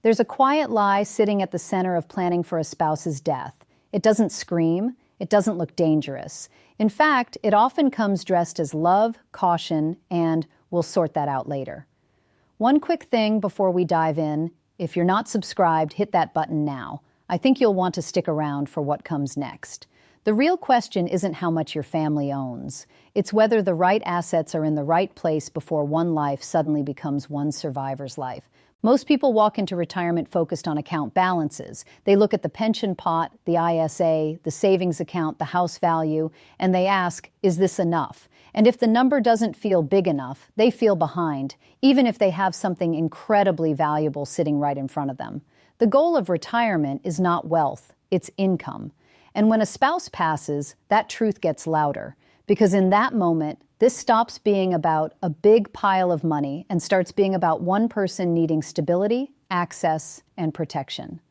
There's a quiet lie sitting at the center of planning for a spouse's death. It doesn't scream. It doesn't look dangerous. In fact, it often comes dressed as love, caution, and we'll sort that out later. One quick thing before we dive in. If you're not subscribed, hit that button now. I think you'll want to stick around for what comes next. The real question isn't how much your family owns. It's whether the right assets are in the right place before one life suddenly becomes one survivor's life. Most people walk into retirement focused on account balances. They look at the pension pot, the ISA, the savings account, the house value, and they ask, is this enough? And if the number doesn't feel big enough, they feel behind, even if they have something incredibly valuable sitting right in front of them. The goal of retirement is not wealth, it's income. And when a spouse passes, that truth gets louder, because in that moment, this stops being about a big pile of money and starts being about one person needing stability, access, and protection.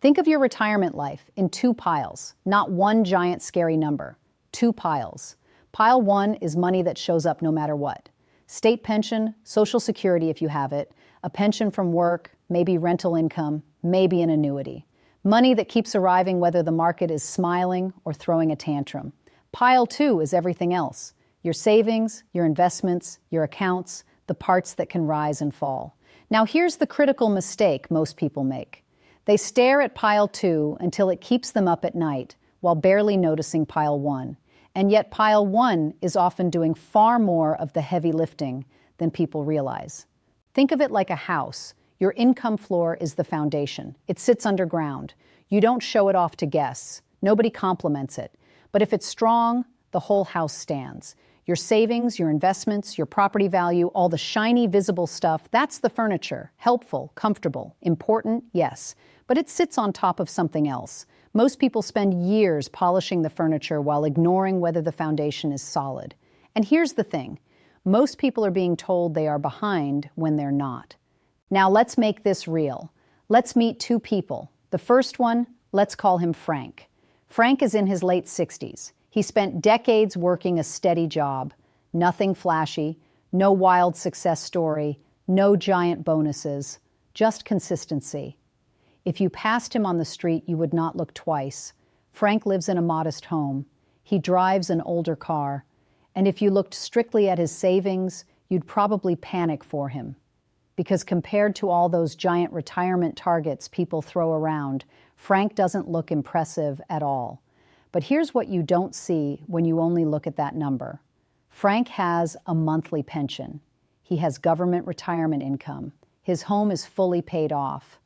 Think of your retirement life in two piles, not one giant scary number. Two piles. Pile one is money that shows up no matter what. State pension, Social Security if you have it, a pension from work, maybe rental income, maybe an annuity. Money that keeps arriving whether the market is smiling or throwing a tantrum. Pile two is everything else. Your savings, your investments, your accounts, the parts that can rise and fall. Now here's the critical mistake most people make. They stare at pile two until it keeps them up at night while barely noticing pile one. And yet pile one is often doing far more of the heavy lifting than people realize. Think of it like a house. Your income floor is the foundation. It sits underground. You don't show it off to guests. Nobody compliments it. But if it's strong, the whole house stands. Your savings, your investments, your property value, all the shiny, visible stuff, that's the furniture. Helpful, comfortable, important, yes. But it sits on top of something else. Most people spend years polishing the furniture while ignoring whether the foundation is solid. And here's the thing. Most people are being told they are behind when they're not. Now let's make this real. Let's meet two people. The first one, let's call him Frank. Frank is in his late 60s. He spent decades working a steady job. Nothing flashy, no wild success story, no giant bonuses, just consistency. If you passed him on the street, you would not look twice. Frank lives in a modest home. He drives an older car. And if you looked strictly at his savings, you'd probably panic for him. Because compared to all those giant retirement targets people throw around, Frank doesn't look impressive at all. But here's what you don't see when you only look at that number. Frank has a monthly pension. He has government retirement income. His home is fully paid off.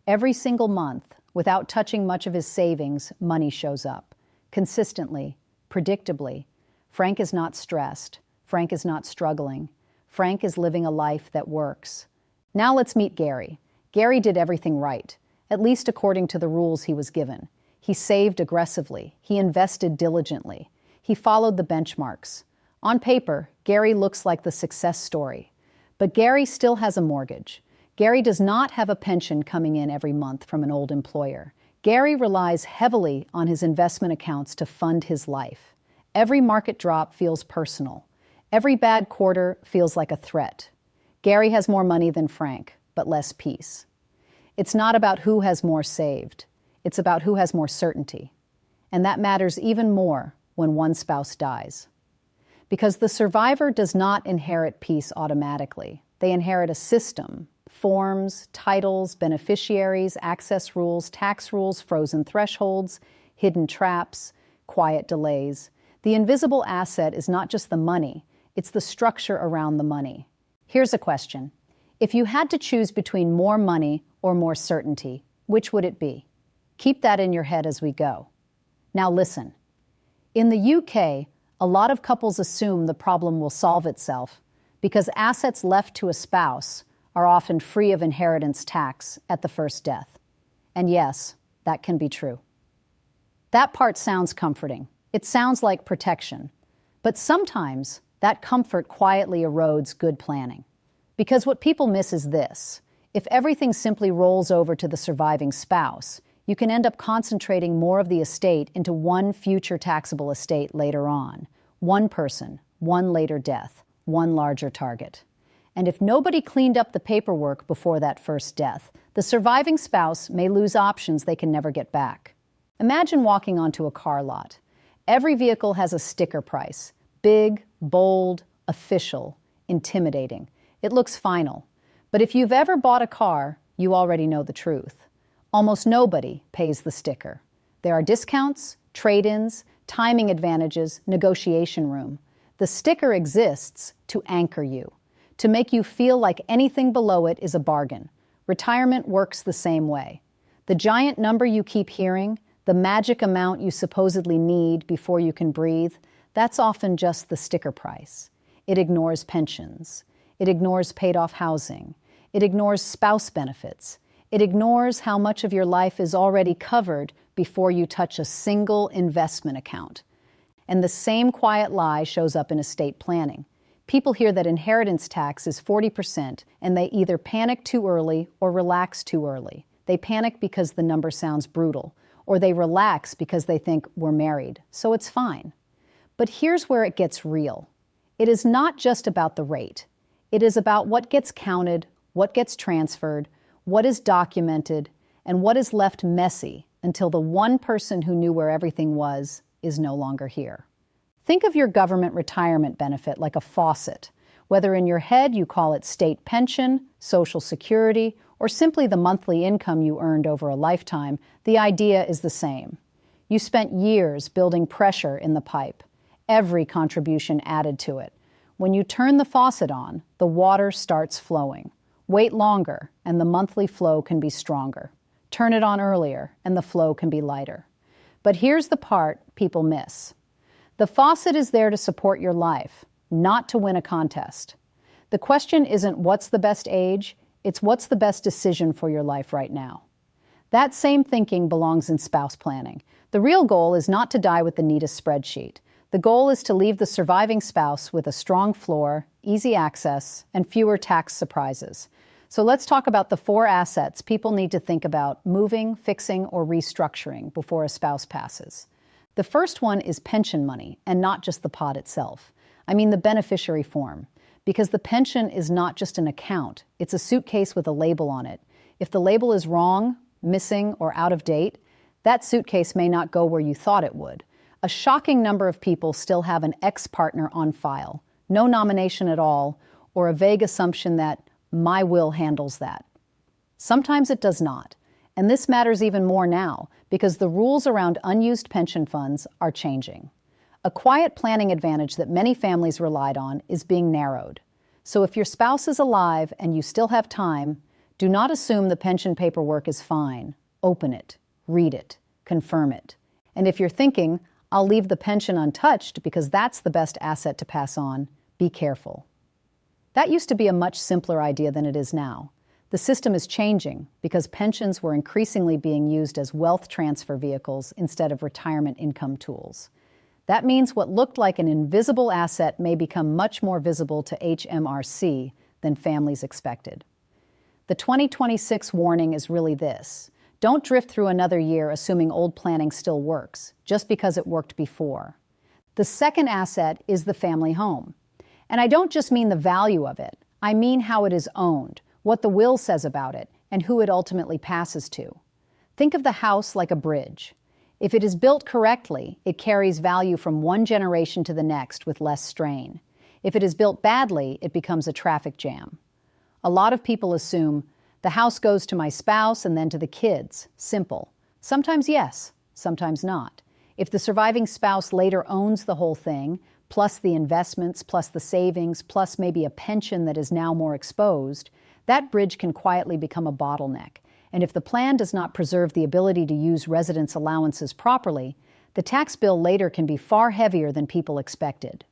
Every single month, without touching much of his savings, money shows up. Consistently, predictably. Frank is not stressed. Frank is not struggling. Frank is living a life that works. Now let's meet Gary. Gary did everything right, at least according to the rules he was given. He saved aggressively. He invested diligently. He followed the benchmarks. On paper, Gary looks like the success story. But Gary still has a mortgage. Gary does not have a pension coming in every month from an old employer. Gary relies heavily on his investment accounts to fund his life. Every market drop feels personal. Every bad quarter feels like a threat. Gary has more money than Frank, but less peace. It's not about who has more saved. It's about who has more certainty. And that matters even more when one spouse dies. Because the survivor does not inherit peace automatically. They inherit a system, forms, titles, beneficiaries, access rules, tax rules, frozen thresholds, hidden traps, quiet delays. The invisible asset is not just the money, it's the structure around the money. Here's a question. If you had to choose between more money or more certainty, which would it be? Keep that in your head as we go. Now listen. In the UK, a lot of couples assume the problem will solve itself because assets left to a spouse are often free of inheritance tax at the first death. And yes, that can be true. That part sounds comforting. It sounds like protection. But sometimes that comfort quietly erodes good planning. Because what people miss is this. If everything simply rolls over to the surviving spouse, you can end up concentrating more of the estate into one future taxable estate later on. One person, one later death, one larger target. And if nobody cleaned up the paperwork before that first death, The surviving spouse may lose options they can never get back. Imagine walking onto a car lot. Every vehicle has a sticker price. Big, bold, official, intimidating. It looks final. But if you've ever bought a car, you already know the truth. Almost nobody pays the sticker. There are discounts, trade-ins, timing advantages, negotiation room. The sticker exists to anchor you, to make you feel like anything below it is a bargain. Retirement works the same way. The giant number you keep hearing, the magic amount you supposedly need before you can breathe, that's often just the sticker price. It ignores pensions. It ignores paid-off housing. It ignores spouse benefits. It ignores how much of your life is already covered before you touch a single investment account. And the same quiet lie shows up in estate planning. People hear that inheritance tax is 40%, and they either panic too early or relax too early. They panic because the number sounds brutal, or they relax because they think we're married, so it's fine. But here's where it gets real. It is not just about the rate. It is about what gets counted, what gets transferred, what is documented, and what is left messy until the one person who knew where everything was is no longer here. Think of your government retirement benefit like a faucet. Whether in your head you call it state pension, Social Security, or simply the monthly income you earned over a lifetime, the idea is the same. You spent years building pressure in the pipe. Every contribution added to it. When you turn the faucet on, the water starts flowing. Wait longer, and the monthly flow can be stronger. Turn it on earlier, and the flow can be lighter. But here's the part people miss. The faucet is there to support your life, not to win a contest. The question isn't what's the best age, it's what's the best decision for your life right now. That same thinking belongs in spouse planning. The real goal is not to die with the neatest spreadsheet. The goal is to leave the surviving spouse with a strong floor, easy access, and fewer tax surprises. So let's talk about the 4 assets people need to think about moving, fixing, or restructuring before a spouse passes. The first one is pension money, and not just the pot itself. I mean the beneficiary form, because the pension is not just an account, it's a suitcase with a label on it. If the label is wrong, missing, or out of date, that suitcase may not go where you thought it would. A shocking number of people still have an ex-partner on file, no nomination at all, or a vague assumption that my will handles that. Sometimes it does not. And this matters even more now because the rules around unused pension funds are changing. A quiet planning advantage that many families relied on is being narrowed. So if your spouse is alive and you still have time, do not assume the pension paperwork is fine. Open it, read it, confirm it. And if you're thinking, I'll leave the pension untouched because that's the best asset to pass on, be careful. That used to be a much simpler idea than it is now. The system is changing because pensions were increasingly being used as wealth transfer vehicles instead of retirement income tools. That means what looked like an invisible asset may become much more visible to HMRC than families expected. The 2026 warning is really this. Don't drift through another year assuming old planning still works, just because it worked before. The second asset is the family home. And I don't just mean the value of it. I mean how it is owned, what the will says about it, and who it ultimately passes to. Think of the house like a bridge. If it is built correctly, it carries value from one generation to the next with less strain. If it is built badly, it becomes a traffic jam. A lot of people assume the house goes to my spouse and then to the kids. Simple. Sometimes yes, sometimes not. If the surviving spouse later owns the whole thing, plus the investments, plus the savings, plus maybe a pension that is now more exposed, that bridge can quietly become a bottleneck. And if the plan does not preserve the ability to use residence allowances properly, the tax bill later can be far heavier than people expected.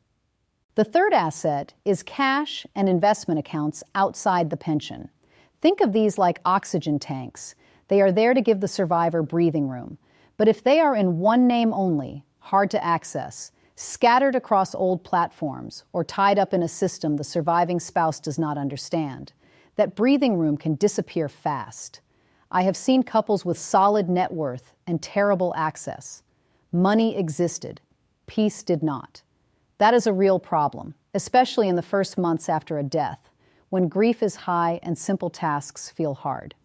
The third asset is cash and investment accounts outside the pension. Think of these like oxygen tanks. They are there to give the survivor breathing room. But if they are in one name only, hard to access, scattered across old platforms, or tied up in a system the surviving spouse does not understand, that breathing room can disappear fast. I have seen couples with solid net worth and terrible access. Money existed. Peace did not. That is a real problem, especially in the first months after a death, when grief is high and simple tasks feel hard.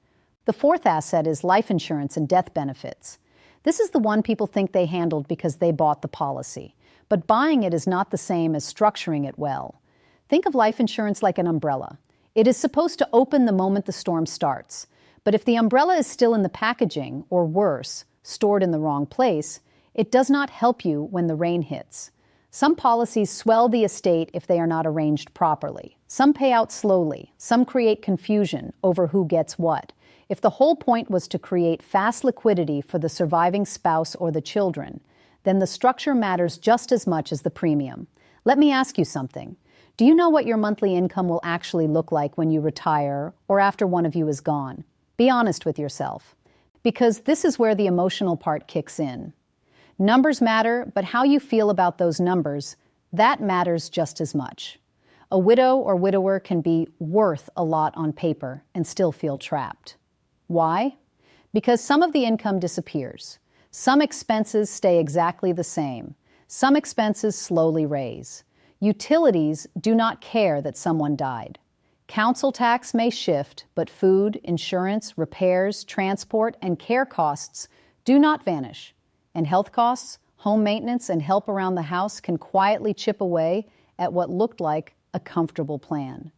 The fourth asset is life insurance and death benefits. This is the one people think they handled because they bought the policy. But buying it is not the same as structuring it well. Think of life insurance like an umbrella. It is supposed to open the moment the storm starts. But if the umbrella is still in the packaging, or worse, stored in the wrong place, it does not help you when the rain hits. Some policies swell the estate if they are not arranged properly. Some pay out slowly. Some create confusion over who gets what. If the whole point was to create fast liquidity for the surviving spouse or the children, then the structure matters just as much as the premium. Let me ask you something. Do you know what your monthly income will actually look like when you retire or after one of you is gone? Be honest with yourself, because this is where the emotional part kicks in. Numbers matter, but how you feel about those numbers, that matters just as much. A widow or widower can be worth a lot on paper and still feel trapped. Why? Because some of the income disappears. Some expenses stay exactly the same. Some expenses slowly raise. Utilities do not care that someone died. Council tax may shift, but food, insurance, repairs, transport, and care costs do not vanish. And health costs, home maintenance, and help around the house can quietly chip away at what looked like a comfortable plan.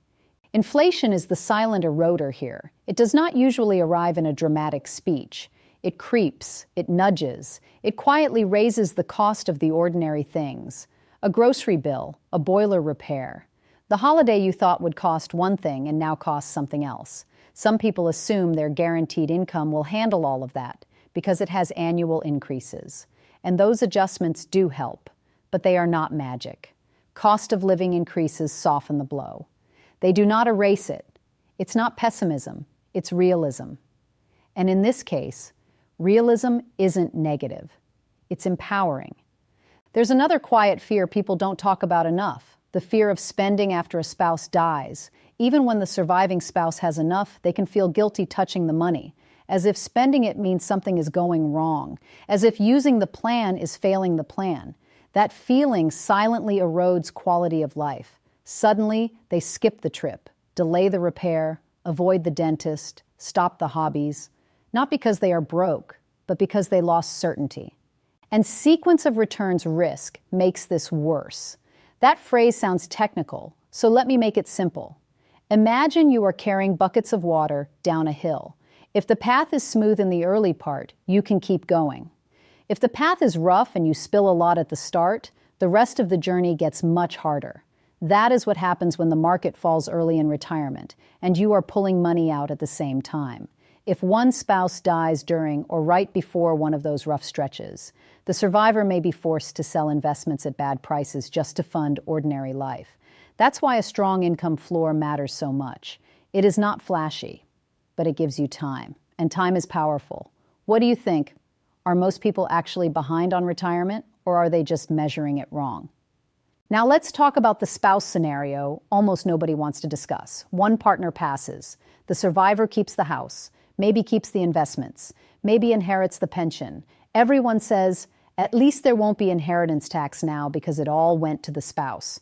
Inflation is the silent eroder here. It does not usually arrive in a dramatic speech. It creeps, it nudges, it quietly raises the cost of the ordinary things. A grocery bill, a boiler repair. The holiday you thought would cost one thing and now costs something else. Some people assume their guaranteed income will handle all of that because it has annual increases. And those adjustments do help, but they are not magic. Cost of living increases soften the blow. They do not erase it. It's not pessimism, it's realism. And in this case, realism isn't negative. It's empowering. There's another quiet fear people don't talk about enough, the fear of spending after a spouse dies. Even when the surviving spouse has enough, they can feel guilty touching the money, as if spending it means something is going wrong, as if using the plan is failing the plan. That feeling silently erodes quality of life. Suddenly, they skip the trip, delay the repair, avoid the dentist, stop the hobbies, not because they are broke, but because they lost certainty. And sequence of returns risk makes this worse. That phrase sounds technical, so let me make it simple. Imagine you are carrying buckets of water down a hill. If the path is smooth in the early part, you can keep going. If the path is rough and you spill a lot at the start, the rest of the journey gets much harder. That is what happens when the market falls early in retirement, and you are pulling money out at the same time. If one spouse dies during or right before one of those rough stretches, the survivor may be forced to sell investments at bad prices just to fund ordinary life. That's why a strong income floor matters so much. It is not flashy, but it gives you time, and time is powerful. What do you think? Are most people actually behind on retirement, or are they just measuring it wrong? Now let's talk about the spouse scenario almost nobody wants to discuss. One partner passes. The survivor keeps the house, maybe keeps the investments, maybe inherits the pension. Everyone says, at least there won't be inheritance tax now because it all went to the spouse.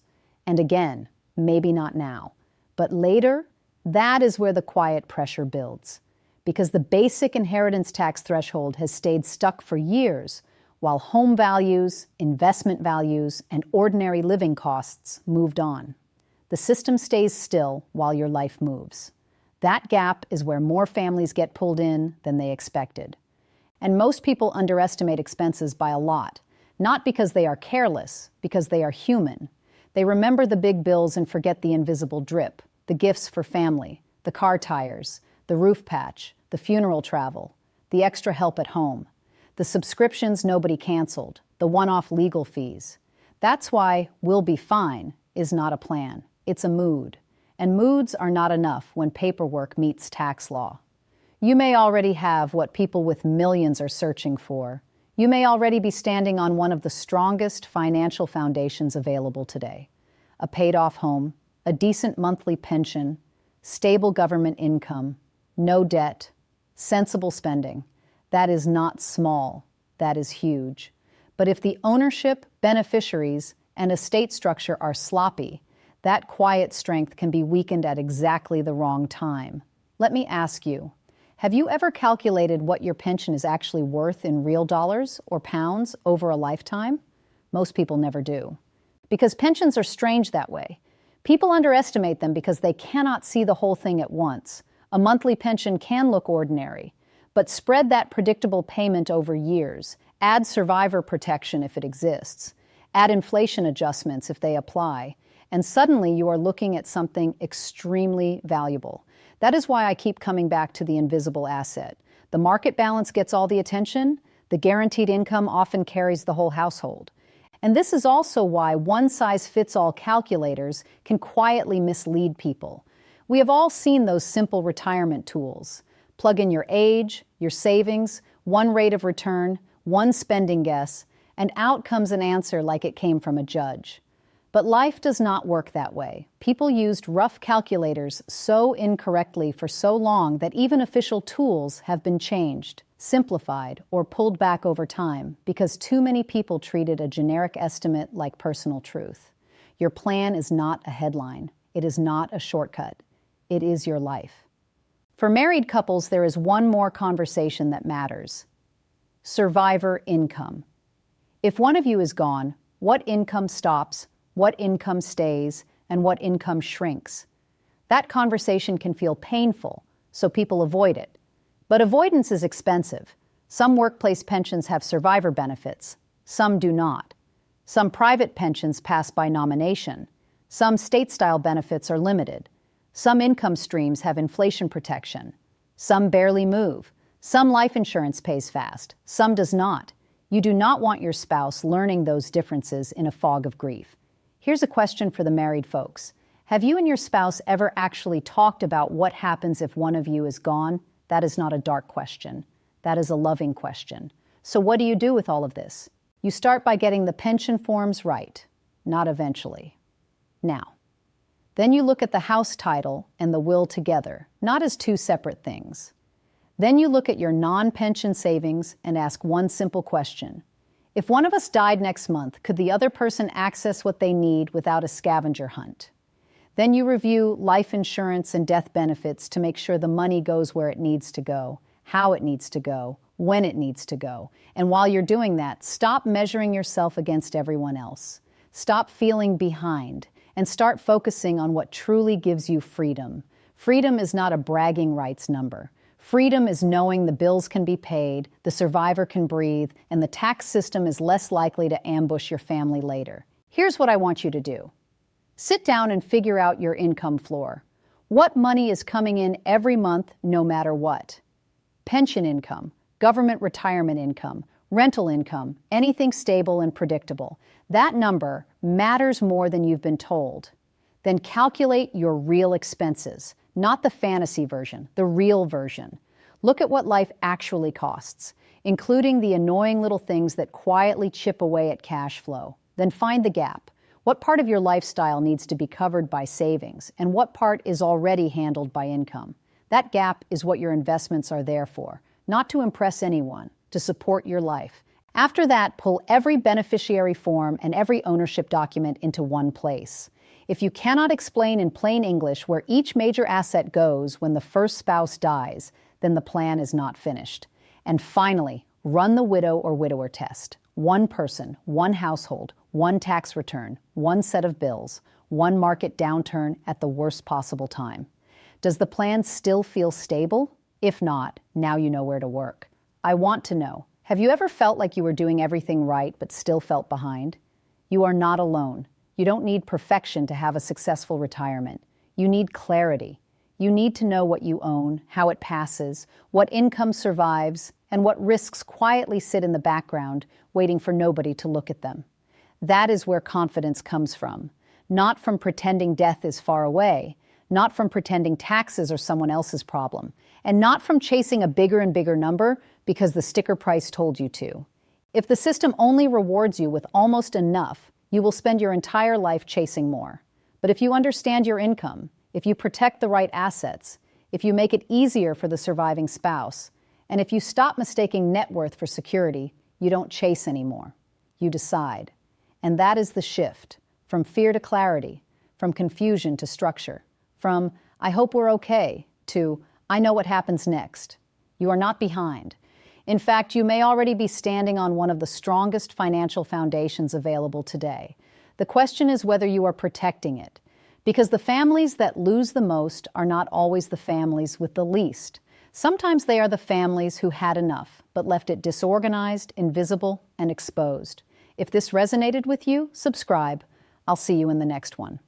And again, maybe not now. But later, that is where the quiet pressure builds. Because the basic inheritance tax threshold has stayed stuck for years, while home values, investment values, and ordinary living costs moved on. The system stays still while your life moves. That gap is where more families get pulled in than they expected. And most people underestimate expenses by a lot, not because they are careless, because they are human. They remember the big bills and forget the invisible drip, the gifts for family, the car tires, the roof patch, the funeral travel, the extra help at home, the subscriptions nobody canceled, the one-off legal fees. That's why "we'll be fine" is not a plan. It's a mood. And moods are not enough when paperwork meets tax law. You may already have what people with millions are searching for. You may already be standing on one of the strongest financial foundations available today. A paid-off home, a decent monthly pension, stable government income, no debt, sensible spending. That is not small, that is huge. But if the ownership, beneficiaries, and estate structure are sloppy, that quiet strength can be weakened at exactly the wrong time. Let me ask you, Have you ever calculated what your pension is actually worth in real dollars or pounds over a lifetime? Most people never do. Because pensions are strange that way. People underestimate them because they cannot see the whole thing at once. A monthly pension can look ordinary, but spread that predictable payment over years. Add survivor protection if it exists. Add inflation adjustments if they apply. And suddenly you are looking at something extremely valuable. That is why I keep coming back to the invisible asset. The market balance gets all the attention. The guaranteed income often carries the whole household. And this is also why one-size-fits-all calculators can quietly mislead people. We have all seen those simple retirement tools. Plug in your age, your savings, one rate of return, one spending guess, and out comes an answer like it came from a judge. But life does not work that way. People used rough calculators so incorrectly for so long that even official tools have been changed, simplified, or pulled back over time because too many people treated a generic estimate like personal truth. Your plan is not a headline. It is not a shortcut. It is your life. For married couples, there is one more conversation that matters. Survivor income. If one of you is gone, what income stops, what income stays, and what income shrinks? That conversation can feel painful, so people avoid it. But avoidance is expensive. Some workplace pensions have survivor benefits. Some do not. Some private pensions pass by nomination. Some state-style benefits are limited. Some income streams have inflation protection. Some barely move. Some life insurance pays fast. Some does not. You do not want your spouse learning those differences in a fog of grief. Here's a question for the married folks. Have you and your spouse ever actually talked about what happens if one of you is gone? That is not a dark question. That is a loving question. So what do you do with all of this? You start by getting the pension forms right, not eventually. Now, then you look at the house title and the will together, not as two separate things. Then you look at your non-pension savings and ask one simple question. If one of us died next month, could the other person access what they need without a scavenger hunt? Then you review life insurance and death benefits to make sure the money goes where it needs to go, how it needs to go, when it needs to go. And while you're doing that, stop measuring yourself against everyone else. Stop feeling behind and start focusing on what truly gives you freedom. Freedom is not a bragging rights number. Freedom is knowing the bills can be paid, the survivor can breathe, and the tax system is less likely to ambush your family later. Here's what I want you to do. Sit down and figure out your income floor. What money is coming in every month, no matter what? Pension income, government retirement income, rental income, anything stable and predictable. That number matters more than you've been told. Then calculate your real expenses. Not the fantasy version, the real version. Look at what life actually costs, including the annoying little things that quietly chip away at cash flow. Then find the gap. What part of your lifestyle needs to be covered by savings, and what part is already handled by income? That gap is what your investments are there for, not to impress anyone, to support your life. After that, pull every beneficiary form and every ownership document into one place. If you cannot explain in plain English where each major asset goes when the first spouse dies, then the plan is not finished. And finally, run the widow or widower test. One person, one household, one tax return, one set of bills, one market downturn at the worst possible time. Does the plan still feel stable? If not, now you know where to work. I want to know, have you ever felt like you were doing everything right but still felt behind? You are not alone. You don't need perfection to have a successful retirement. You need clarity. You need to know what you own, how it passes, what income survives, and what risks quietly sit in the background, waiting for nobody to look at them. That is where confidence comes from. Not from pretending death is far away, not from pretending taxes are someone else's problem, and not from chasing a bigger and bigger number because the sticker price told you to. If the system only rewards you with almost enough, you will spend your entire life chasing more. But if you understand your income, if you protect the right assets, if you make it easier for the surviving spouse, and if you stop mistaking net worth for security, you don't chase anymore. You decide. And that is the shift, from fear to clarity, from confusion to structure, from "I hope we're okay" to "I know what happens next." You are not behind. In fact, you may already be standing on one of the strongest financial foundations available today. The question is whether you are protecting it, because the families that lose the most are not always the families with the least. Sometimes they are the families who had enough, but left it disorganized, invisible, and exposed. If this resonated with you, subscribe. I'll see you in the next one.